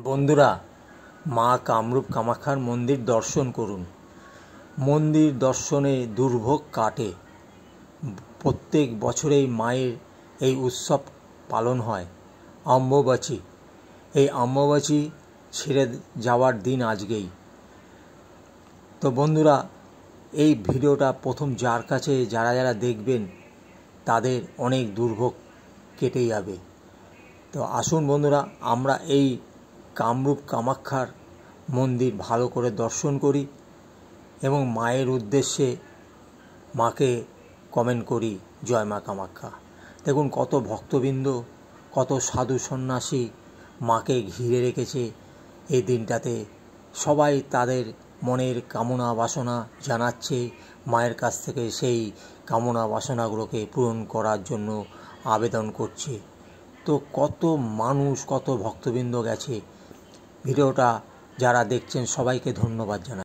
বন্ধুরা, মা কামরূপ কামাখ্যার মন্দির দর্শন করুন। মন্দির দর্শনে দুর্ভোগ কাটে। প্রত্যেক বছরেই মায়ের এই উৎসব পালন হয়। অম্বুবাচী, এই অম্বুবাচী ছেড়ে যাওয়ার দিন আজকেই। তো বন্ধুরা, এই ভিডিওটা প্রথম যার কাছে যারা দেখবেন তাদের অনেক দুর্ভোগ কেটে যাবে। তো আসুন বন্ধুরা, আমরা এই কামরূপ কামাখ্যার মন্দির ভালো করে দর্শন করি এবং মায়ের উদ্দেশ্যে মাকে কমেন্ট করি, জয় মা কামাখ্যা। দেখুন কত ভক্তবৃন্দ, কত সাধু সন্ন্যাসী মাকে ঘিরে রেখেছে এই দিনটাতে। সবাই তাদের মনের কামনা বাসনা জানাচ্ছে, মায়ের কাছ থেকে সেই কামনা বাসনাগুলোকে পূরণ করার জন্য আবেদন করছে। তো কত মানুষ, কত ভক্তবৃন্দ গেছে। ভিডিওটা যারা দেখছেন সবাইকে ধন্যবাদ জানাই।